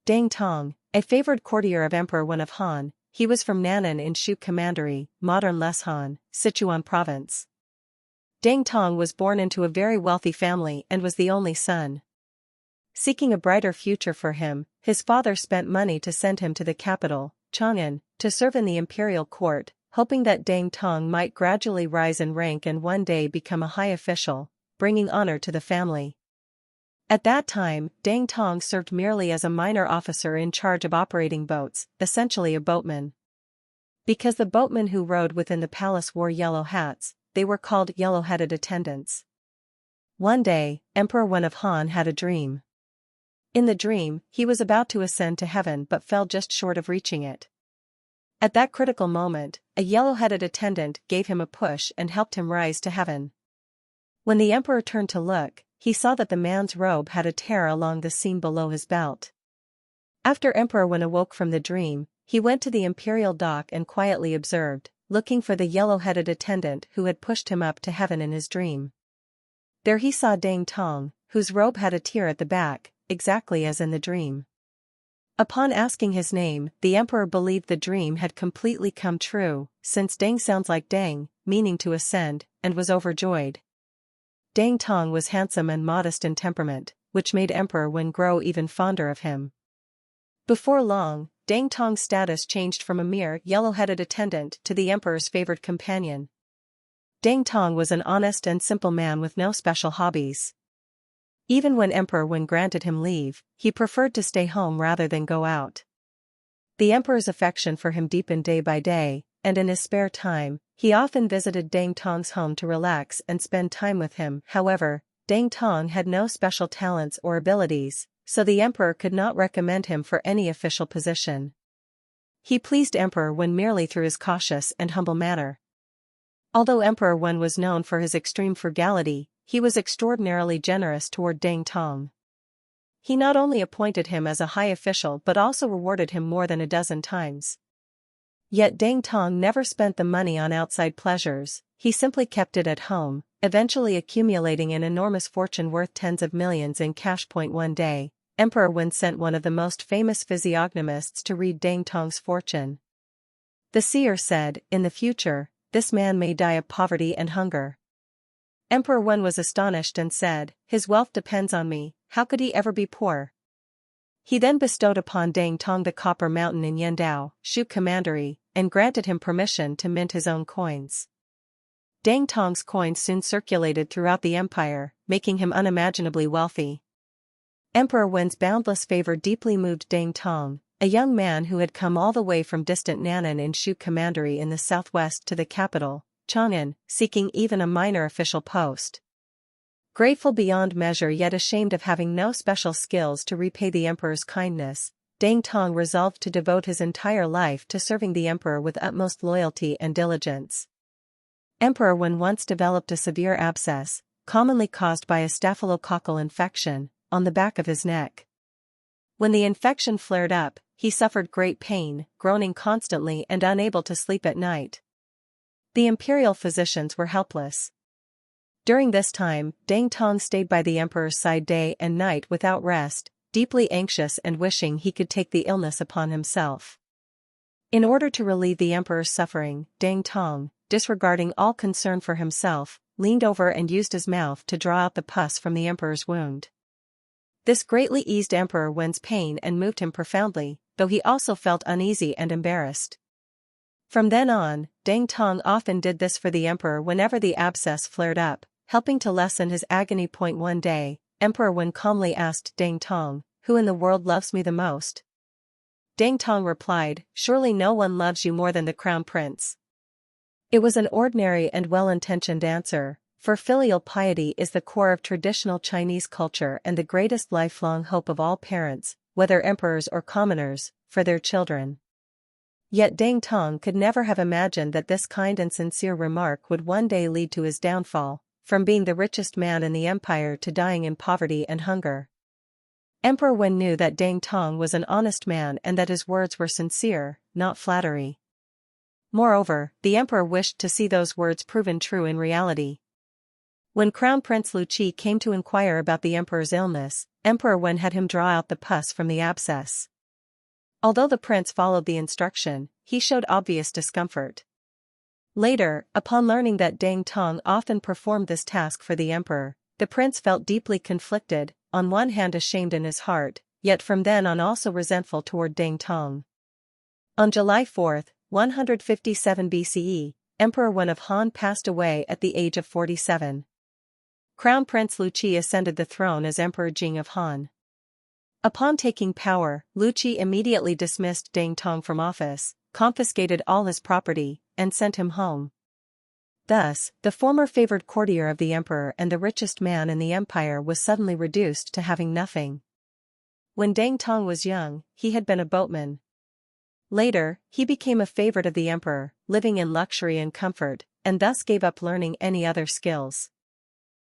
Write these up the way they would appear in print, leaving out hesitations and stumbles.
Deng Tong, a favored courtier of Emperor Wen of Han, he was from Nan'an in Shu Commandery, modern Leshan, Sichuan province. Deng Tong was born into a very wealthy family and was the only son. Seeking a brighter future for him, his father spent money to send him to the capital, Chang'an, to serve in the imperial court, hoping that Deng Tong might gradually rise in rank and one day become a high official, bringing honor to the family. At that time, Deng Tong served merely as a minor officer in charge of operating boats, essentially a boatman. Because the boatmen who rowed within the palace wore yellow hats, they were called yellow-headed attendants. One day, Emperor Wen of Han had a dream. In the dream, he was about to ascend to heaven but fell just short of reaching it. At that critical moment, a yellow-headed attendant gave him a push and helped him rise to heaven. When the emperor turned to look, he saw that the man's robe had a tear along the seam below his belt. After Emperor Wen awoke from the dream, he went to the imperial dock and quietly observed, looking for the yellow-headed attendant who had pushed him up to heaven in his dream. There he saw Deng Tong, whose robe had a tear at the back, exactly as in the dream. Upon asking his name, the emperor believed the dream had completely come true, since Deng sounds like Deng, meaning to ascend, and was overjoyed. Deng Tong was handsome and modest in temperament, which made Emperor Wen grow even fonder of him. Before long, Deng Tong's status changed from a mere yellow-headed attendant to the emperor's favored companion. Deng Tong was an honest and simple man with no special hobbies. Even when Emperor Wen granted him leave, he preferred to stay home rather than go out. The emperor's affection for him deepened day by day, and in his spare time, he often visited Deng Tong's home to relax and spend time with him. However, Deng Tong had no special talents or abilities, so the emperor could not recommend him for any official position. He pleased Emperor Wen merely through his cautious and humble manner. Although Emperor Wen was known for his extreme frugality, he was extraordinarily generous toward Deng Tong. He not only appointed him as a high official but also rewarded him more than a dozen times. Yet Deng Tong never spent the money on outside pleasures, he simply kept it at home, eventually accumulating an enormous fortune worth tens of millions in cash. One day, Emperor Wen sent one of the most famous physiognomists to read Deng Tong's fortune. The seer said, "In the future, this man may die of poverty and hunger." Emperor Wen was astonished and said, "His wealth depends on me, how could he ever be poor?" He then bestowed upon Deng Tong the copper mountain in Yandao, Shu Commandery, and granted him permission to mint his own coins. Deng Tong's coins soon circulated throughout the empire, making him unimaginably wealthy. Emperor Wen's boundless favor deeply moved Deng Tong, a young man who had come all the way from distant Nan'an in Shu Commandery in the southwest to the capital, Chang'an, seeking even a minor official post. Grateful beyond measure yet ashamed of having no special skills to repay the emperor's kindness, Deng Tong resolved to devote his entire life to serving the emperor with utmost loyalty and diligence. Emperor Wen once developed a severe abscess, commonly caused by a staphylococcal infection, on the back of his neck. When the infection flared up, he suffered great pain, groaning constantly and unable to sleep at night. The imperial physicians were helpless. During this time, Deng Tong stayed by the emperor's side day and night without rest, deeply anxious and wishing he could take the illness upon himself. In order to relieve the emperor's suffering, Deng Tong, disregarding all concern for himself, leaned over and used his mouth to draw out the pus from the emperor's wound. This greatly eased Emperor Wen's pain and moved him profoundly, though he also felt uneasy and embarrassed. From then on, Deng Tong often did this for the emperor whenever the abscess flared up, helping to lessen his agony. One day, Emperor Wen calmly asked Deng Tong, "Who in the world loves me the most?" Deng Tong replied, "Surely no one loves you more than the crown prince." It was an ordinary and well-intentioned answer, for filial piety is the core of traditional Chinese culture and the greatest lifelong hope of all parents, whether emperors or commoners, for their children. Yet Deng Tong could never have imagined that this kind and sincere remark would one day lead to his downfall, from being the richest man in the empire to dying in poverty and hunger. Emperor Wen knew that Deng Tong was an honest man and that his words were sincere, not flattery. Moreover, the emperor wished to see those words proven true in reality. When Crown Prince Liu came to inquire about the emperor's illness, Emperor Wen had him draw out the pus from the abscess. Although the prince followed the instruction, he showed obvious discomfort. Later, upon learning that Dang Tong often performed this task for the emperor, the prince felt deeply conflicted, on one hand ashamed in his heart, yet from then on also resentful toward Dang Tong. On July 4, 157 BCE, Emperor Wen of Han passed away at the age of 47. Crown Prince Liu ascended the throne as Emperor Jing of Han. Upon taking power, Liu immediately dismissed Dang Tong from office, confiscated all his property, and sent him home. Thus, the former favored courtier of the emperor and the richest man in the empire was suddenly reduced to having nothing. When Dang Tong was young, he had been a boatman. Later, he became a favorite of the emperor, living in luxury and comfort, and thus gave up learning any other skills.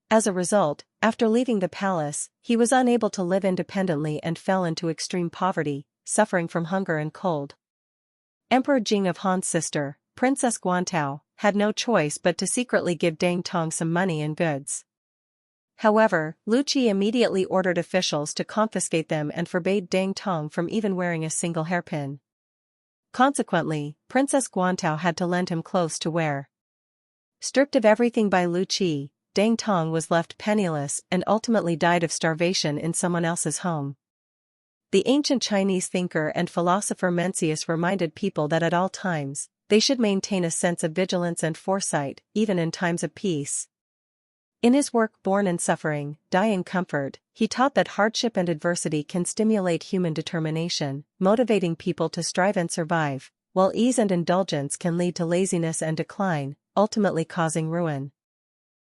As a result, after leaving the palace, he was unable to live independently and fell into extreme poverty, suffering from hunger and cold. Emperor Jing of Han's sister, Princess Guantao, had no choice but to secretly give Dang Tong some money and goods. However, Liu immediately ordered officials to confiscate them and forbade Dang Tong from even wearing a single hairpin. Consequently, Princess Guantao had to lend him clothes to wear. Stripped of everything by Liu Dang Tong was left penniless and ultimately died of starvation in someone else's home. The ancient Chinese thinker and philosopher Mencius reminded people that at all times, they should maintain a sense of vigilance and foresight, even in times of peace. In his work Born in Suffering, Die in Comfort, he taught that hardship and adversity can stimulate human determination, motivating people to strive and survive, while ease and indulgence can lead to laziness and decline, ultimately causing ruin.